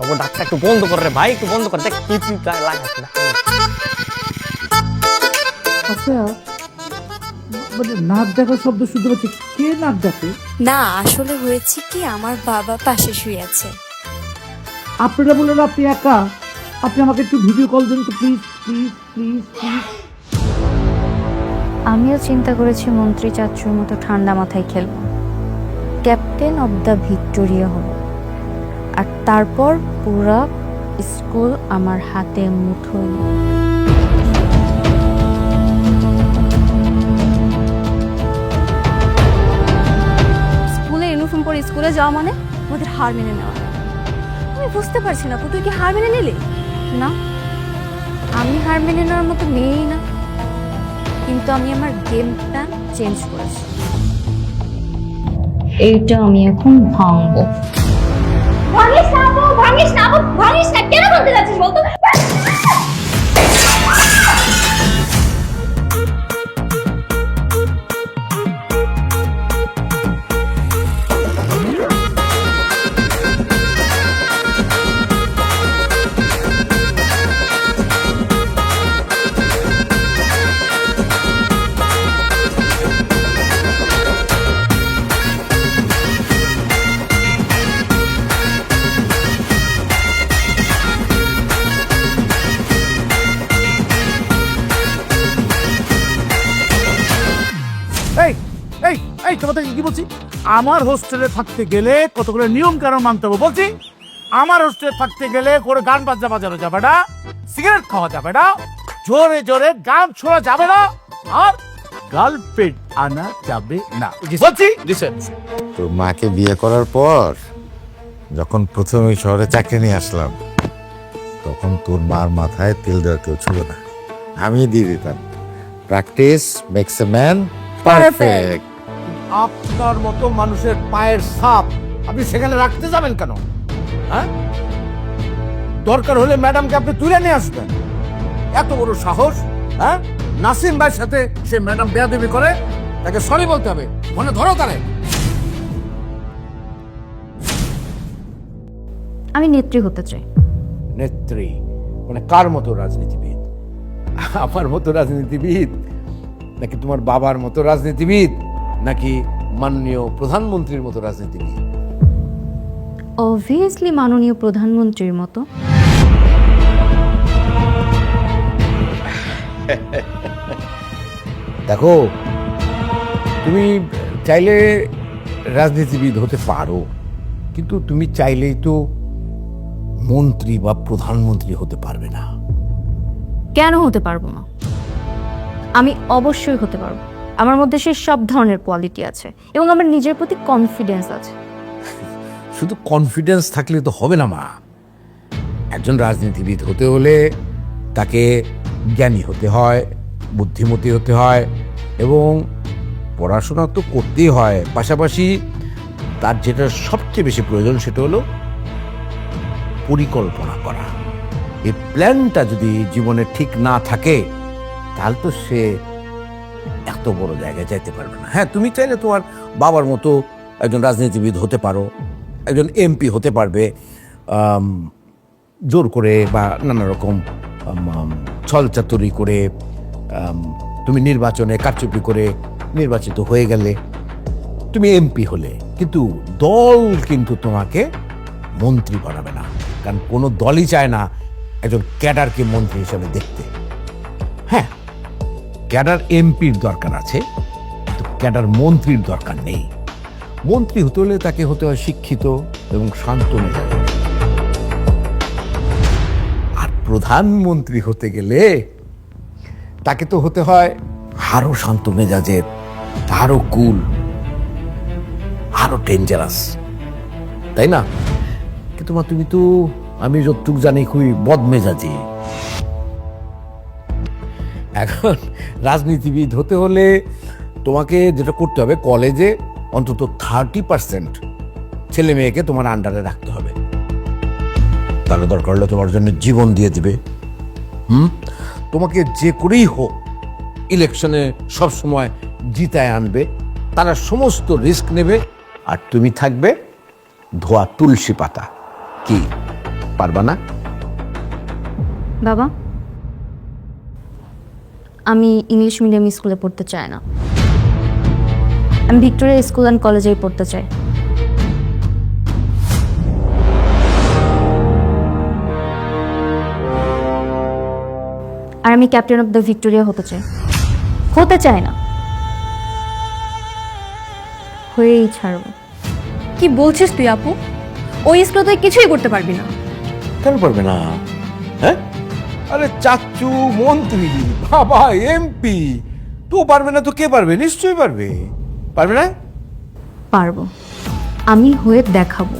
তোর ডাক্তার একটু বন্ধ কর রে ভাই, একটু বন্ধ কর, দেখ কি কি লাগাচ্ছে। আচ্ছা, মানে নাক ডাকার শব্দ শুনতে পাচ্ছি, কে নাক ডাকে? না, আসলে হয়েছে কি, আমার বাবা পাশে শুয়ে আছে। আপনারা বললেন আপনি একা, আপনি আমাকে একটু ভিডিও কল দিন তো প্লিজ প্লিজ প্লিজ প্লিজ। আমিও চিন্তা করেছি মন্ত্রী চাচুর মতো ঠান্ডা মাথায় খেলব, ক্যাপ্টেন অব দ্য ভিক্টোরিয়া হব, আর তারপর পুরা স্কুল আমার হাতে মুঠোয়। স্কুলে ইউনিফর্ম পরে স্কুলে যাওয়া মানে ওদের হার মেনে নেওয়া। আমি বুঝতে পারছি না, তুই কি হার মেনে নিলি? না, আমি হার মেনে নেওয়ার মতো মেয়েই না, কিন্তু আমি আমার গেম প্ল্যান চেঞ্জ করেছি। এইটা আমি এখন ভাঙবো। ভাঙিস না আপু, ভাঙিস না আপু, ভাঙিস না। কেন ভাঙতে যাচ্ছিস বলতো? এই এই এই তোমাদের কি বলছি, আমার হোস্টেলে থাকতে গেলে কতগুলো নিয়ম কানুন মানতে হবে বলছি। আমার হোস্টেলে থাকতে গেলে কোনো গান বাজানো যাবে না, সিগারেট খাওয়া যাবে না, জোরে জোরে গান ছোড়া যাবে না, আর গার্লফ্রেন্ড আনা যাবে না বলছি। তোর মাকে বিয়ে করার পর যখন প্রথম এই শহরে চাকরি নিয়ে আসলাম, তখন তোর মার মাথায় তেল দেওয়ার কেউ ছিল না, আমি দিয়ে দিতাম। Practice makes a man perfect. আপনার মতো মানুষের পায়ের ছাপ আপনি সেখানে রাখতে যাবেন কেন? হ্যাঁ, দরকার হলে ম্যাডামকে আপনি তুলে নিয়ে আসবেন। এত বড় সাহস! হ্যাঁ, নাসিম ভাইয়ের সাথে সে ম্যাডাম বেয়াদবি করে, তাকে সরি বলতে হবে, মনে ধরো তারে। আমি নেত্রী হতে চাই। নেত্রী মানে কার মতো রাজনীতিবিদ? আমার মতো রাজনীতিবিদ, নাকি তোমার বাবার মতো রাজনীতিবিদ, নাকি মাননীয় প্রধানমন্ত্রীর মতো রাজনীতিবিদ? অবভিয়াসলি মাননীয় প্রধানমন্ত্রীর মতো। দেখো, তুমি চাইলে রাজনীতিবিদ হতে পারো, কিন্তু তুমি চাইলেই তো মন্ত্রী বা প্রধানমন্ত্রী হতে পারবে না। কেন হতে পারবো না? আমি অবশ্যই হতে পারবো। আমার মধ্যে সেই সব ধরনের কোয়ালিটি আছে এবং আমার নিজের প্রতি কনফিডেন্স আছে। শুধু কনফিডেন্স থাকলে তো হবে না মা। একজন রাজনীতিবিদ হতে হলে তাকে জ্ঞানী হতে হয়, বুদ্ধিমতী হতে হয়, এবং পড়াশোনা তো করতেই হয়। পাশাপাশি তার যেটা সবচেয়ে বেশি প্রয়োজন সেটা হলো পরিকল্পনা করা। এই প্ল্যানটা যদি জীবনে ঠিক না থাকে, তাহলে তো সে এত বড় জায়গায় যাইতে পারবে না। হ্যাঁ, তুমি চাইলে তোমার বাবার মতো একজন রাজনীতিবিদ হতে পারো, একজন এমপি হতে পারবে, জোর করে বা নানা রকম ছলচাতুরি করে তুমি নির্বাচনে কারচুপি করে নির্বাচিত হয়ে গেলে তুমি এমপি হলে, কিন্তু দল কিন্তু তোমাকে মন্ত্রী বানাবে না, কারণ কোনো দলই চায় না একজন ক্যাডারকে মন্ত্রী হিসেবে দেখতে। হ্যাঁ, ক্যাডার এমপির দরকার আছে, কিন্তু ক্যাডার মন্ত্রীর দরকার নেই। মন্ত্রী হতে হলে তাকে হতে হয় শিক্ষিত এবং শান্ত মেজাজের। আর প্রধানমন্ত্রী হতে গেলে তাকে তো হতে হয় আরো শান্ত মেজাজের, আরো কুল, আরো ডেঞ্জারাস, তাই না? কিন্তু মা, তুমি তো, আমি যতটুক জানি, খুবই বদমেজাজি। এখন রাজনীতিবিদ হতে হলে তোমাকে যেটা করতে হবে, কলেজে অন্তত 30% ছেলে মেয়েকে তোমার আন্ডারে রাখতে হবে। তাহলে দরকার হলে তোমার জন্য জীবন দিয়ে দিবে। তোমাকে যে করেই হোক ইলেকশনে সবসময় জিতায় আনবে, তারা সমস্ত রিস্ক নেবে, আর তুমি থাকবে ধোয়া তুলসী পাতা। কি পারবা না? বাবা, আমি ইংলিশ মিডিয়াম স্কুলে পড়তে চাই না। আমি ভিক্টোরিয়া স্কুল অ্যান্ড কলেজেই পড়তে চাই। আর আমি ক্যাপ্টেন অফ দ্য ভিক্টোরিয়া হতে চাই। হতে চাই না, হয়েই ছাড়বো। কি বলছিস তুই আপু? ওই স্কুলে তুই কিছুই করতে পারবি না। কেন পারবে না? হ্যাঁ, আরে চাচু মন্ত্রী, বাবা এমপি, তো পারবে না তো কে পারবে? নিশ্চয়ই পারবে। পারবে না? পারবো, আমি হয়ে দেখাবো।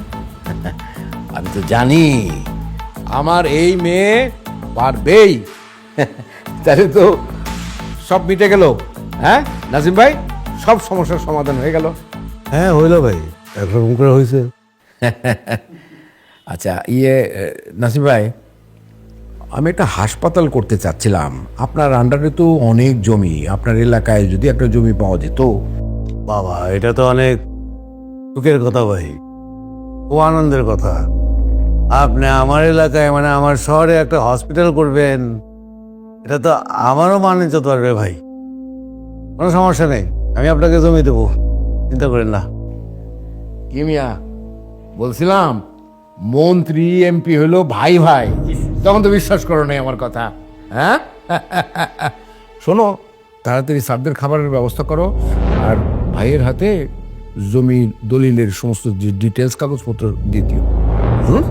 আমি তো জানি আমার এই মেয়ে পারবেই। তাহলে তো সব মিটে গেল। হ্যাঁ নাজিম ভাই, সব সমস্যার সমাধান হয়ে গেল। হ্যাঁ হইলো ভাই, একরকম করে হয়েছে। আচ্ছা নাসিম ভাই, আমি একটা হাসপাতাল করতে চাচ্ছিলাম। আপনার আন্ডারে তো অনেক জমি, আপনার এলাকায় যদি একটা জমি পাওয়া যেত। বাবা, এটা তো অনেক সুখের কথা ভাই, ও আনন্দের কথা। আপনি আমার এলাকায় মানে আমার শহরে একটা হসপিটাল করবেন, এটা তো আমারও মানে যেতে পারবে ভাই। কোনো সমস্যা নেই, আমি আপনাকে জমি দেবো, চিন্তা করেন না। কি মিয়া, বলছিলাম মন্ত্রী এমপি হলো ভাই ভাই, তখন তো বিশ্বাস করো নাই আমার কথা। হ্যাঁ শোনো, তাড়াতাড়ি স্যারদের খাবারের ব্যবস্থা করো, আর ভাইয়ের হাতে জমি দলিলের সমস্ত ডিটেলস কাগজপত্র দিয়ে দিও। হুম?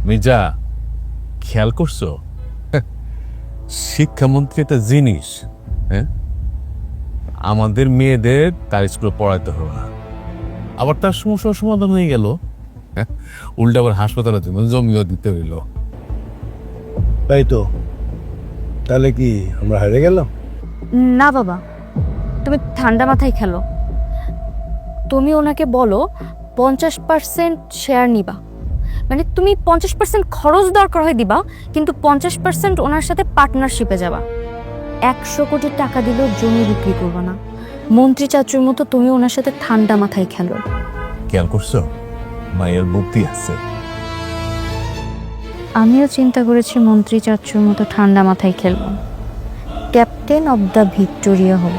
মির্জা, খেয়াল করছো শিক্ষামন্ত্রী একটা জিনিস, হ্যাঁ, আমাদের মেয়েদের তার স্কুলে পড়াইতে হবে না, আবার তার সমস্যার সমাধান হয়ে গেল, উল্টা আবার হাসপাতালের জন্য জমিও দিতে হইল। তাই তো, তাহলে কি আমরা হারিয়ে গেলাম? না বাবা, তুমি ঠান্ডা মাথায় খেলো। তুমি ওনাকে বলো 50% শেয়ার নিবা, মানে তুমি 50% খরচ দরকার হয় দিবা, কিন্তু 50% ওনার সাথে পার্টনারশিপে যাবা। 100 কোটি টাকা দিলেও জমি বিক্রি করবা না। মন্ত্রী চাচুর মতো তুমি ওনার সাথে ঠান্ডা মাথায় খেলো। খেয়াল করছো, মায়ের বুদ্ধি আছে। আমিও চিন্তা করেছি মন্ত্রী চাচুর মতো ঠান্ডা মাথায় খেলবো, ক্যাপ্টেন অব দ্য ভিক্টোরিয়া হব,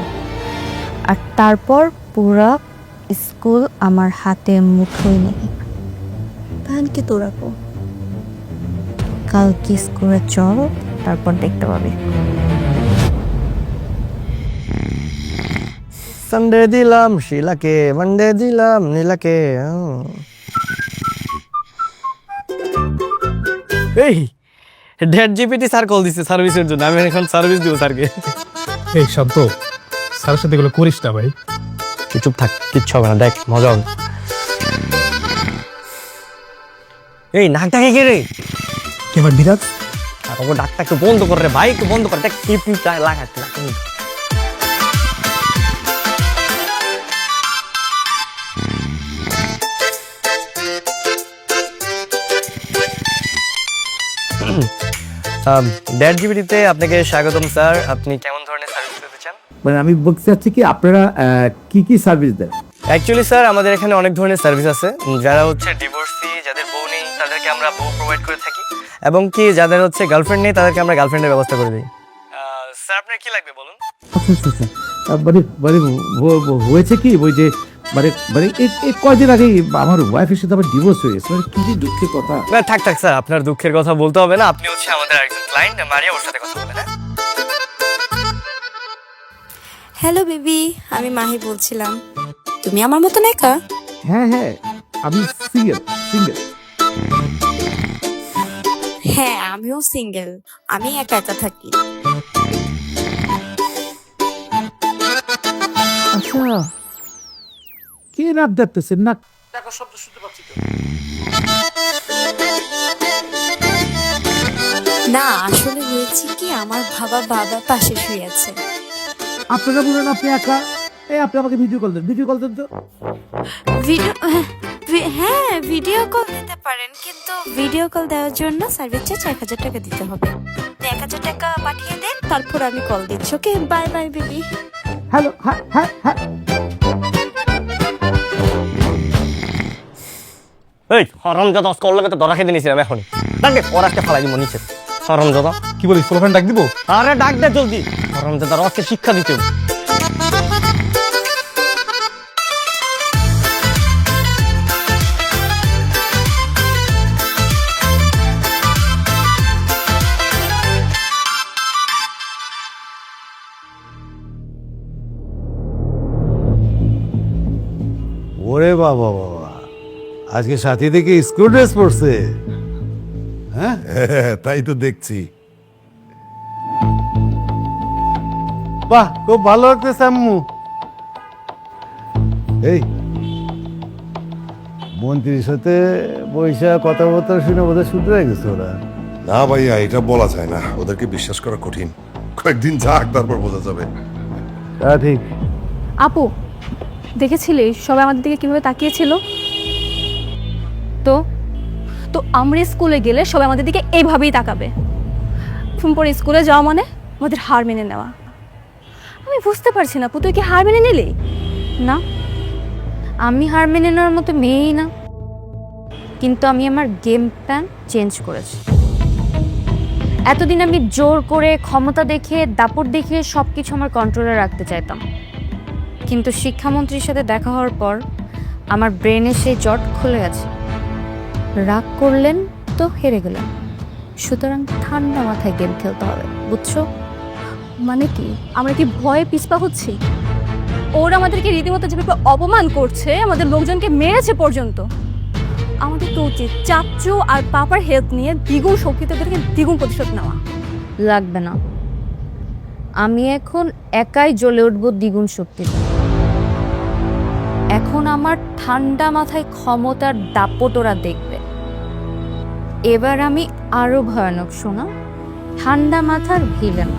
আর তারপর পুরা স্কুল আমার হাতে মুঠোয় নেই। কি তোরাকো কালকে স্কুলে চল, তারপর দেখতে পাবি। সানডে দিলাম শিলাকে, মানডে দিলাম নীলাকে। এই ড্যাট জিপিটি স্যার কল দিচ্ছে সার্ভিসের জন্য, আমি এখন সার্ভিস দিব স্যারকে। এই শান্ত, স্যারের সাথে এগুলো করিস না ভাই। তুই চুপ থাক, কিচ্ছু হবে না, দেখ মজা হবে। এই নাকটাকে কে রে? এবার বিরাজ, আর ওকে ডাকটা একটু বন্ধ কর রে ভাই, একটু বন্ধ কর। দেখ টিপ টিপ লাগাচ্ছে না। ড্যাট জিবিটিতে আপনাকে স্বাগতম স্যার। আপনি কেমন ধরনের সার্ভিস পেতে চান? মানে আমি বলতে চাচ্ছি কি, আপনারা কি কি সার্ভিস দেন? অ্যাকচুয়ালি স্যার আমাদের এখানে অনেক ধরনের সার্ভিস আছে। যারা হচ্ছে ডিভোর্সি, যাদের বউ নেই, তাদেরকে আমরা বউ প্রোভাইড করে থাকি, এবং কি যাদের হচ্ছে গার্লফ্রেন্ড নেই, তাদেরকে আমরা গার্লফ্রেন্ডের ব্যবস্থা করে দিই। স্যার আপনার কি লাগবে বলুন? মানে মানে হয়েছে কি, ওই যে মানে মানে এই কয়দিন আগেই আমার ওয়াইফের সাথে আমার ডিভোর্স হয়ে গেছে। মানে কি যে দুঃখের কথা। না থাক থাক স্যার, আপনার দুঃখের কথা বলতে হবে না। আপনি হচ্ছে আমাদের একজন ক্লায়েন্ট, মারিয়া, ওর সাথে কথা বলেন। হ্যাঁ, হ্যালো বেবি, আমি মাহি বলছিলাম। তুমি আমার মতন একা? হ্যাঁ হ্যাঁ, আমি সিঙ্গেল। হ্যাঁ, আমিও সিঙ্গেল, আমি একা একা থাকি। আচ্ছা, কে রাত দেখতেছেন না? না, আসলে হয়েছে কি, আমার বাবা পাশে শুয়ে আছে। আপনারা বলেন আপনি একা। আপনি আমাকে ভিডিও কল দেন, ভিডিও কল দেন তো। হ্যাঁ, ভিডিও কল দিতে পারেন, কিন্তু ভিডিও কল দেওয়ার জন্য সার্ভিস চার্জ 1000 টাকা দিতে হবে। 1000 টাকা পাঠিয়ে দেন, তারপর আমি কল দিচ্ছি। ওকে, বাই বাই বেবি। হ্যালো, হ্যাঁ হ্যাঁ হ্যাঁ। এই হরমজাদা আজকে ওর লগে তো ধরা খেতে নিয়েছিলাম এখন ডাক দে ওর আজকে ফালাই দিব নিচে হরমজাদা কি বলিস পোলাপান ডাক দিব? আরে ডাক দে জলদি হরমজাদা আজকে শিক্ষা দিতে হবে। ওরে বাবা বাবা, আজকে সাথী থেকে স্কুল ড্রেস পরছে। হ্যাঁ, তাই তো দেখছি। বাহ, খুব ভালো লাগতেছে আম্মু। এই মন্ত্রীর সাথে বৈশা কথাবার্তা শুনে বোধহয় শুনতে গেছে ওরা। না ভাইয়া, এটা বলা যায় না, ওদেরকে বিশ্বাস করা কঠিন। কয়েকদিন যাক, তারপর বোঝা যাবে। তা ঠিক। আপু দেখেছিলি সবাই আমাদের দিকে কিভাবে তাকিয়েছিল? তো তো আমরা স্কুলে গেলে সবাই আমাদের দিকে এইভাবেই তাকাবে। ফোন পরে স্কুলে যাওয়া মানে আমাদের হার মেনে নেওয়া। আমি বুঝতে পারছি না আপু, তুই কি হার মেনে নিলি? না, আমি হার মেনে নেওয়ার মতো মেয়েই না, কিন্তু আমি আমার গেম প্ল্যান চেঞ্জ করেছি। এতদিন আমি জোর করে ক্ষমতা দেখিয়ে দাপট দেখিয়ে সব কিছু আমার কন্ট্রোলে রাখতে চাইতাম, কিন্তু শিক্ষামন্ত্রীর সাথে দেখা হওয়ার পর আমার ব্রেনের সেই জট খুলে গেছে। রাগ করলেন তো হেরে গেলেন, সুতরাং ঠান্ডা মাথায় গেম খেলতে হবে, বুঝছো? মানে কি, আমরা কি ভয়ে পিছপা হচ্ছি? ওরা আমাদেরকে রীতিমতো যেভাবে অপমান করছে, আমাদের লোকজনকে মেরেছে পর্যন্ত, আমাদের তো উচিত চাচ্চু আর পাপার হেল্প নিয়ে দ্বিগুণ শক্তিতে ওদেরকে দ্বিগুণ প্রতিশোধ নেওয়া। লাগবে না, আমি এখন একাই জ্বলে উঠবো দ্বিগুণ শক্তিতে। এখন আমার ঠান্ডা মাথায় ক্ষমতার দাপট ওরা দেখবে। এবার আমি আরো ভয়ানক, শোনা, ঠান্ডা মাথার ভিলেন।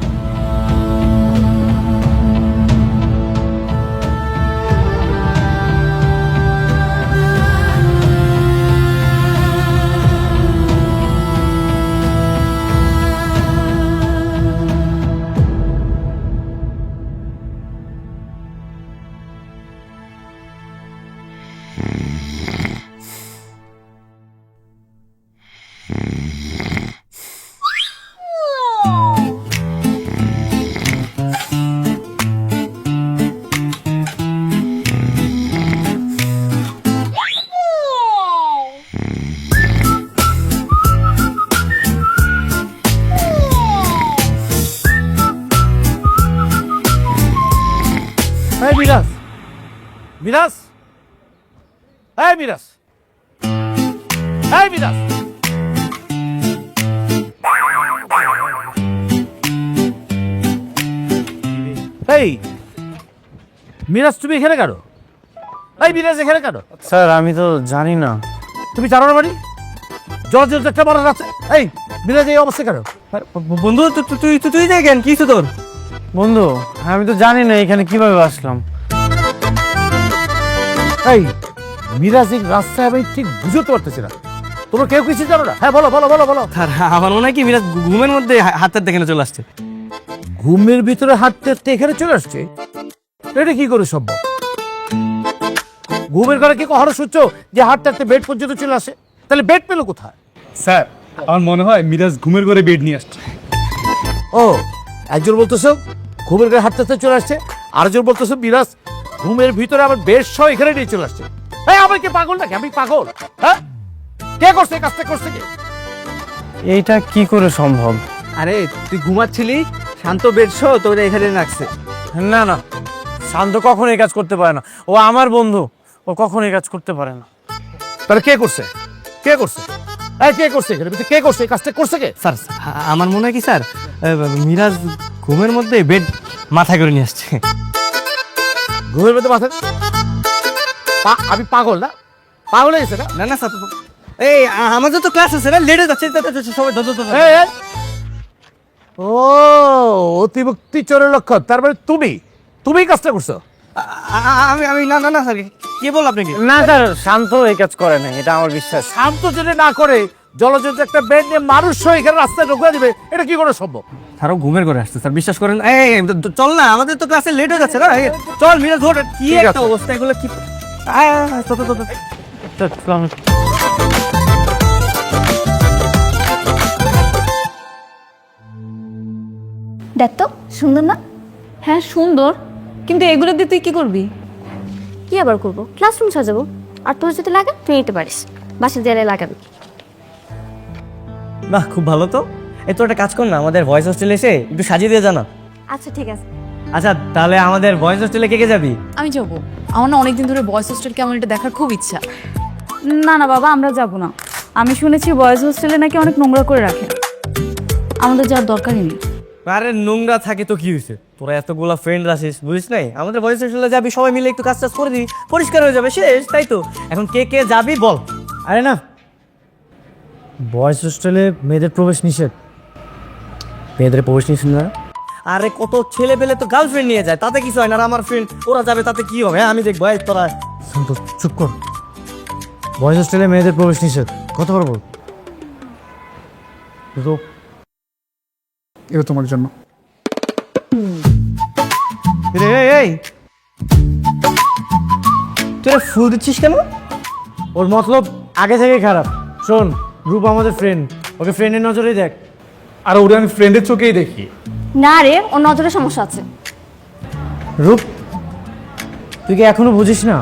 এই মিরাজ, মিরাজ, এই মিরাজ, এই মিরাজ, এই মিরাজ, তুমি এখানে কেন? এই মিরাজ এখানে কেন? স্যার আমি তো জানি না। তুমি জানো না বাড়ি জর্জের একটা বড় আছে। এই মিরাজ এই অবস্থা কেন? বন্ধু তুই তুই দেখেন কিছু তোর বন্ধু, আমি তো জানি না এখানে কিভাবে আসলাম। এই মিরাজ এই রাস্তায় আমি ঠিক বুঝতে পারতেছি না, তোমরা কেউ কিছু জানো না? হ্যাঁ বলো বলো বলো বলো। স্যার আমার মনে হয় কি মিরাজ ঘুমের মধ্যে হাতের দেখে চলে আসছে। ঘুমের ভিতরে হাঁটতে হাঁটতে এখানে চলে আসছে? এটা কি করে সম্ভব? ঘুমের ঘরে কি কখনো সূর্য যে হাঁটতে হাঁটতে বেড পর্যন্ত চলে আসে? তাহলে বেড পেলো কোথায়? স্যার আমার মনে হয় মিরাজ ঘুমের ঘরে বেড নিয়ে আসছে। ও, একজন বলতেছো ঘুমের ঘরে হাঁটতে হাঁটতে চলে আসছে, আরেকজন বলতেছো মিরাজ ঘুমের ভিতরে আমার বেড সহ এখানে নিয়ে চলে আসছে। এই আমি কি পাগল নাকি? আমি পাগল? হ্যাঁ, কে করছে এই কাজটা? করছে কে? এইটা কি করে সম্ভব? আরে তুই ঘুমাচ্ছিলি, শান্ত বেডশো তোর এখানে রাখছে। না না, শান্ত কখনো এই কাজ করতে পারে না, ও আমার বন্ধু, ও কখনো এই কাজ করতে পারে না। তাহলে কে করছে? কে করছে? এই কে করছে এখানে? কে করছে এই কাজটা? করছে কে? স্যার আমার মনে হয় কি স্যার, মিরাজ ঘুমের মধ্যে বেড মাথা করে নিয়ে আসছে। ঘুমের মধ্যে মাথা? আমি পাগল না? পাগল হয়ে গেছে না? না না স্যার, এই আমাদের তো ক্লাস আছে না, লেটে যাচ্ছে সবাই। এই, এই। ও, অতিভক্তি চোরের লক্ষণ। তার মানে তুমি কাজটা করছো? আমি আমি না না না স্যার, কে বল আপনাকে? না স্যার, শান্ত এই কাজ করে না, এটা আমার বিশ্বাস। শান্ত যদি না করে জলজন্ত একটা বেড নিয়ে মানুষ সহ এখানে রাস্তায় ঢুকে দিবে, এটা কি করে সম্ভব? স্যারও ঘুমের করে আসছে স্যার, বিশ্বাস করেন। এই চল না, আমাদের তো ক্লাসে লেট হয়ে যাচ্ছে না। চল মিরাজ ধর, কি একটা অবস্থা এগুলো, কি দেখ তো সুন্দর না? হ্যাঁ সুন্দর, কিন্তু এগুলো দিয়ে তুই কি করবি? কি আবার করবো? ক্লাসরুম সাজাবো। আর তোর যদি লাগে তুই নিতে পারিস, বাসার দেয়ালে লাগাবি। বাহ, খুব ভালো তো। এই তো একটা কাজ কর না, আমাদের ভয়েস হোস্টেলে এসে একটু সাজিয়ে দিয়ে জানা। আচ্ছা ঠিক আছে। আচ্ছা তাহলে আমাদের ভয়েস হোস্টেলে কে কে যাবি? আমি যাবো। আমার না অনেকদিন ধরে বয়েজ হোস্টেল কেমন এটা দেখার খুব ইচ্ছা। না না বাবা, আমরা যাব না। আমি শুনেছি বয়েজ হোস্টেলে নাকি অনেক নোংরা করে রাখে, আমাদের যাওয়ার দরকারই নেই। আরে নোংরা থাকে তো কি হয়েছে, তোরা এতগুলা ফ্রেন্ড আছিস, বুঝিস নাই? আমাদের ভয়েস হোস্টেলে যাবি, সবাই মিলে একটু কাজ টাজ করে দিবি, পরিষ্কার হয়ে যাবে, শেষ। তাই তো, এখন কে কে যাবি বল। আরে না, বয়েজ হোস্টেলে মেয়েদের প্রবেশ নিষেধ। মেয়েদের প্রবেশ নিষেধ না? আরে কত ছেলে পেলে তো গার্লফ্রেন্ড নিয়ে যায়, তাতে কিছু হয় না। আর আমার ফ্রেন্ড ওরা যাবে, তাতে কি হবে? হ্যাঁ, আমি দেখবো। এই তোরা শান্ত, চুপ কর। বয়েজ হোস্টেলে মেয়েদের প্রবেশ নিষেধ, কত বার বল। তো এটা তোমার জন্য। এই তোরা ফুল দিচ্ছিস কেন? ওর মতলব আগে থেকে খারাপ। শোন, রূপ আমাদের ফ্রেন্ড, ওকে ফ্রেন্ডের নজরেই দেখ। আর ওটা আমি ফ্রেন্ডের চোখেই দেখি। না রে, ওর নজরে সমস্যা আছে। রূপ, তুই কি এখনো বুঝিস না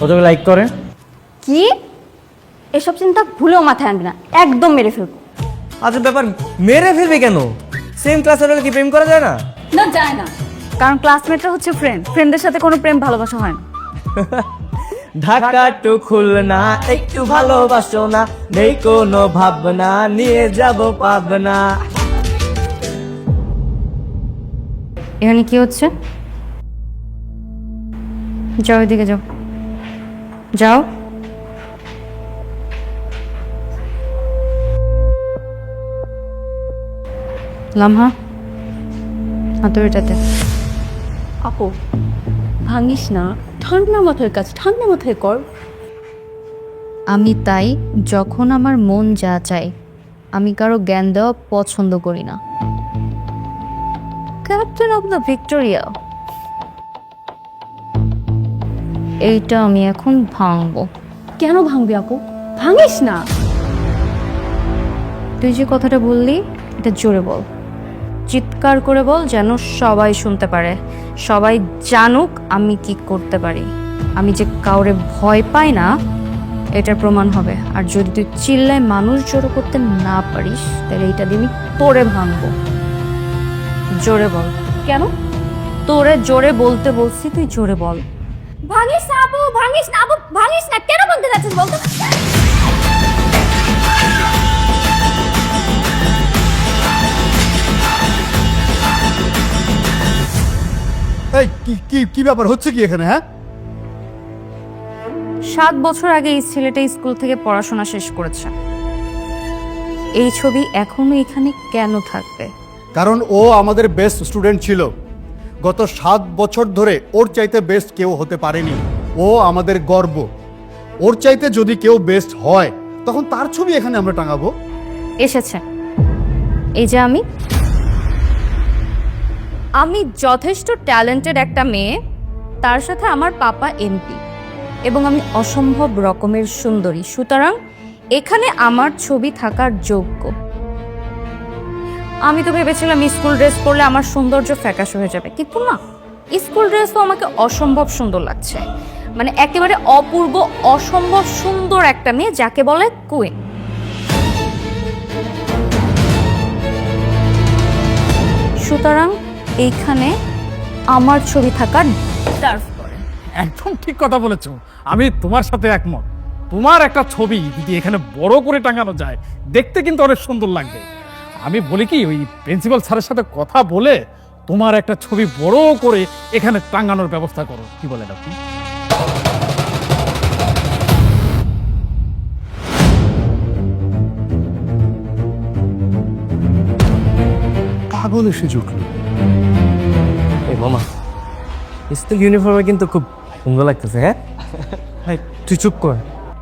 ও তোকে লাইক করে? কি? এসব চিন্তা ভুলেও মাথায় আনবি না, একদম মেরে ফেলবো। আচ্ছা ব্যাপার, মেরে ফেলবে কেন? সেম ক্লাসের হলে কি প্রেম করা যায় না? না যায় না, কারণ ক্লাসমেটরা হচ্ছে ফ্রেন্ড, ফ্রেন্ডদের সাথে কোনো প্রেম ভালোবাসা হয় না। ঢাকা তো খুলনা, একটু ভালোবাসো না, নেই কোনো ভাবনা, নিয়ে যাব পাবনা। এখানে কি হচ্ছে? যাও, এদিকে যাও, যাও। লামহা, হাতুড়িটাতে। আপু ভাঙিস না, ঠান্ডা মাথায় কাজ, ঠান্ডা মাথায় কর। আমি তাই যখন আমার মন যা চাই, আমি কারো জ্ঞান দেওয়া পছন্দ করি না। ক্যাপ্টেন অফ দ্য ভিক্টোরিয়া, এইটা আমি এখন ভাঙবো। কেন ভাঙবি আপু? ভাঙিস না। তুই যে কথাটা বললি এটা জোরে বল, চিৎকার করে বল, যেন সবাই শুনতে পারে, সবাই জানুক আমি কি করতে পারি। আমি যে কাউরে ভয় পাই না এটার প্রমাণ হবে। আর যদি তুই চিল্লায় মানুষ জড়ো করতে না পারিস, তাহলে এইটা দিয়ে আমি তোরে ভাঙবো। জোরে বল। কেন? তোরে জোরে বলতে বলছি, তুই জোরে বল। ভাঙিস না আপু, ভাঙিস না আপু, ভাঙিস না। কেন বলতে যাচ্ছিস বলতো? এই কি কি কি ব্যাপার হচ্ছে কি এখানে? হ্যাঁ, 7 বছর আগে এই ছেলেটা স্কুল থেকে পড়াশোনা শেষ করেছে। এই ছবি এখনো এখানে কেন থাকবে? কারণ ও আমাদের বেস্ট স্টুডেন্ট ছিল। গত 7 বছর ধরে ওর চাইতে বেস্ট কেউ হতে পারেনি। ও আমাদের গর্ব। ওর চাইতে যদি কেউ বেস্ট হয় তখন তার ছবি এখানে আমরা টাঙাবো। এসেছে, এই যে আমি যথেষ্ট ট্যালেন্টেড একটা মেয়ে, তার সাথে আমার পাপা এমপি, এবং আমি অসম্ভব রকমের সুন্দরী। সুতরাং এখানে আমার ছবি থাকার যোগ্য। আমি তো ভেবেছিলাম স্কুল ড্রেস পরলে আমার সৌন্দর্য ফ্যাকাশে হয়ে যাবে, কিন্তু না, স্কুল ড্রেস তো আমাকে অসম্ভব সুন্দর লাগছে। মানে একেবারে অপূর্ব, অসম্ভব সুন্দর একটা মেয়ে, যাকে বলে কুইন। সুতরাং এইখানে আমার ছবি থাকার ডিজার্ভ করে। একদম ঠিক কথা বলেছো, আমি তোমার সাথে একমত। তোমার একটা ছবি যদি এখানে বড় করে টাঙানো যায়, দেখতে কিন্তু অনেক সুন্দর লাগবে। আমি বলি কি, ওই প্রিন্সিপাল স্যারের সাথে কথা বলে তোমার একটা ছবি বড় করে এখানে টাঙানোর ব্যবস্থা করো। কি বলেন আপনি? পাগল এসে জুটলো। এই মামা, স্কুল ইউনিফর্মে কিন্তু খুব সুন্দর লাগতেছে। হ্যাঁ ভাই তুই চুপ কর।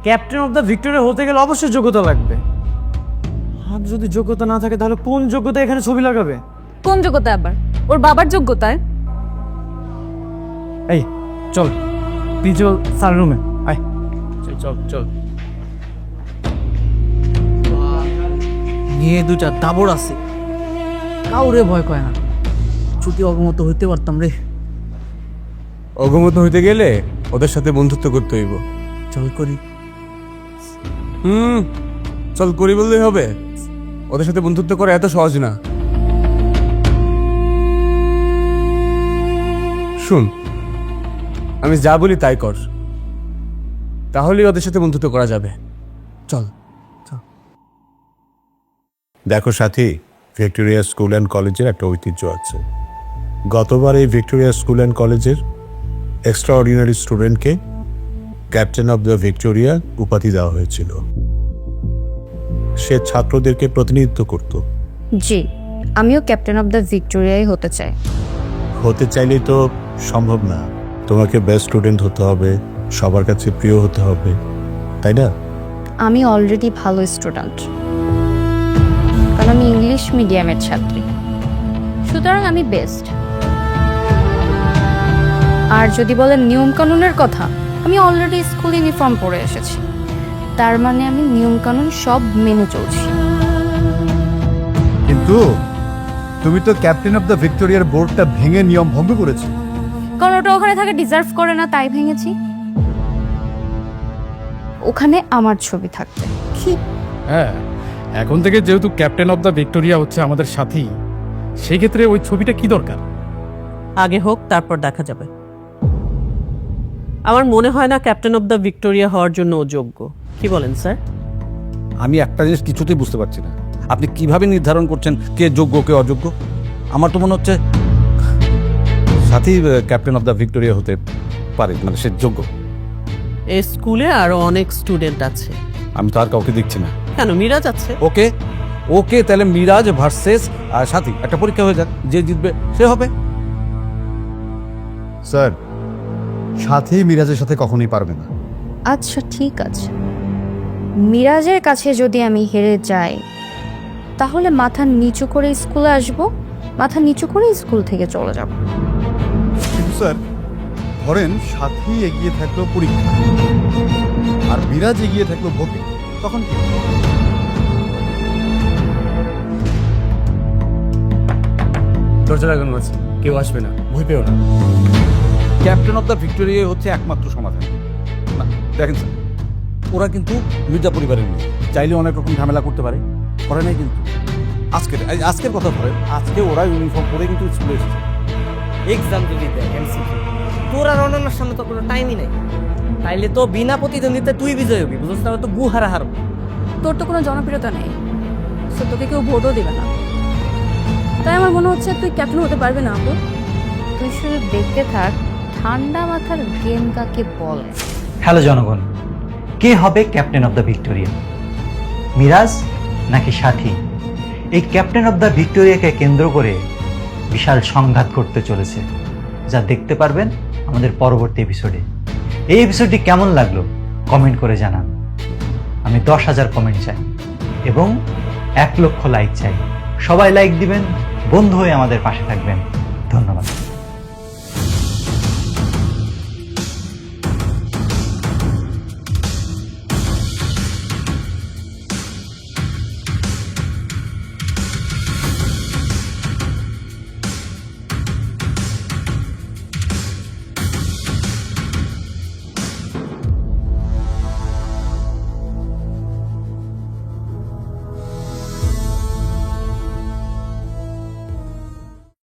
ক্যাপ্টেন অফ দ্য ভিক্টোরিয়া হতে গেলে অবশ্যই যোগ্যতা লাগবে। আর যদি যোগ্যতা না থাকে তাহলে কোন যোগ্যতা এখানে ছবি লাগাবে? কোন যোগ্যতা আবার? ওর বাবার যোগ্যতায়। এই চল প্রিন্সিপাল স্যার রুমে আয়। চল চল। নিয়ে দুটা দাবড় আছে, কাউরে ভয় করে না। যদি অগমত হইতে পারতাম রে। অগমত হইতে গেলে ওদের সাথে বন্ধুত্ব করতে হইব। চল করি। চল করি বললেই হবে? ওদের সাথে বন্ধুত্ব করা এত সহজ না। শুন, আমি যা বলি তাই কর, তাহলেই ওদের সাথে বন্ধুত্ব করা যাবে। চল। দেখো সাথী, ভিক্টোরিয়া স্কুল অ্যান্ড কলেজের একটা ঐতিহ্য আছে। গতবার এই ভিক্টোরিয়া স্কুল অ্যান্ড কলেজের এক্সট্রা অর্ডিনারি স্টুডেন্টকে ক্যাপ্টেন অব দ্য ভিক্টোরিয়া উপাধি দেওয়া হয়েছিল। সে ছাত্রদেরকে প্রতিনিধিত্ব করত। জি, আমিও ক্যাপ্টেন অফ দ্য ভিক্টোরিয়াই হতে চাই। হতে চাইলেই তো সম্ভব না। তোমাকে বেস্ট স্টুডেন্ট হতে হবে, সবার কাছে প্রিয় হতে হবে, তাই না? আমি অলরেডি ভালো স্টুডেন্ট, কারণ আমি ইংলিশ মিডিয়ামের ছাত্রী, সুতরাং আমি বেস্ট। আর যদি বলেন নিয়মকানুনের কথা, আমি অলরেডি স্কুল ইউনিফর্ম পরে এসেছি, তার মানে আমি নিয়মকানুন সব মেনে চলছি। কিন্তু তুমি তো ক্যাপ্টেন অফ দ্য ভিক্টোরিয়ার বোর্ডটা ভেঙে নিয়ম ভঙ্গ করেছো। কারণ ওটা ওখানে থাকে ডিজার্ভ করে না, তাই ভেঙেছি। ওখানে আমার ছবি থাকবে। কি? হ্যাঁ, এখন থেকে যেহেতু ক্যাপ্টেন অফ দ্য ভিক্টোরিয়া হচ্ছে আমাদের সাথী, সেই ক্ষেত্রে ওই ছবিটা কি দরকার? আগে হোক, তারপর দেখা যাবে। আমার মনে হয় না ক্যাপ্টেন অফ দ্য ভিক্টোরিয়া হওয়ার জন্য ও যোগ্য। কি বলেন স্যার? আমি একটা জিনিস কিছুতেই বুঝতে পারছি না, আপনি কিভাবে নির্ধারণ করছেন কে যোগ্য কে অযোগ্য? আমার তো মনে হচ্ছে সাথী ক্যাপ্টেন অফ দ্য ভিক্টোরিয়া হতে পারে, মানে সে যোগ্য। এই স্কুলে আরো অনেক স্টুডেন্ট আছে। আমি তো আর কাউকে দেখছি না। কেন, মিরাজ আছে। ওকে ওকে, তাহলে মিরাজ ভার্সেস সাথী, একটা পরীক্ষা হয়ে যাক, যে জিতবে সে হবে। স্যার, সাথী মিরাজের সাথে কখনোই পারবে না। আচ্ছা ঠিক আছে, মিরাজের কাছে যদি আমি হেরে যাই, তাহলে মাথা নিচু করে স্কুলে আসব, মাথা নিচু করে স্কুল থেকে চলে যাব। কিন্তু স্যার, ধরেন সাথী এগিয়ে থাকলো পরীক্ষা আর মিরাজ এগিয়ে থাকলো ভোটে, তখন কি? দরজা লাগানো আছে, কেউ আসবে না, ভয় পেও না। ক্যাপ্টেন অফ দ্য ভিক্টোরিয়া হচ্ছে একমাত্র সমাধান। না, দেখেন স্যার, ওরা কিন্তু মির্জা পরিবারের মেয়ে, চাইলে অনেক রকম ঝামেলা করতে পারে, করে নাই কিন্তু। আজকের কথা ধরেন, আজকে ওরা ইউনিফর্ম পরে কিন্তু স্কুলে এসেছে। এক্সাম যদি দেয় এমসিকিউ, তোর আর অন্যান্যর সামনে তো কোনো টাইমই নাই। তাইলে তো বিনা প্রতিদ্বন্দ্বিতায় তুই বিজয় হবি, বুঝছ? তাহলে তো গু হারা হারবো। তোর তো কোনো জনপ্রিয়তা নেই, সো তোকে কেউ ভোটও দেবে না। তাই আমার মনে হচ্ছে তুই ক্যাপ্টেন হতে পারবি না আপু। তুই শুধু দেখতে থাক ঠান্ডা মাথার গেম কাকে বলে। হ্যালো জনগণ, কে হবে captain of the Victoria, Miraj নাকি সাথী? এই ক্যাপ্টেন অফ দ্য ভিক্টোরিয়াকে কেন্দ্র করে বিশাল সংঘাত করতে চলেছে, যা দেখতে পারবেন আমাদের পরবর্তী এপিসোডে। এই এপিসোডটি কেমন লাগলো কমেন্ট করে জানান। আমি 10,000 কমেন্ট চাই এবং 1 লক্ষ লাইক চাই। সবাই লাইক দিবেন, বন্ধু হয়ে আমাদের পাশে থাকবেন। ধন্যবাদ।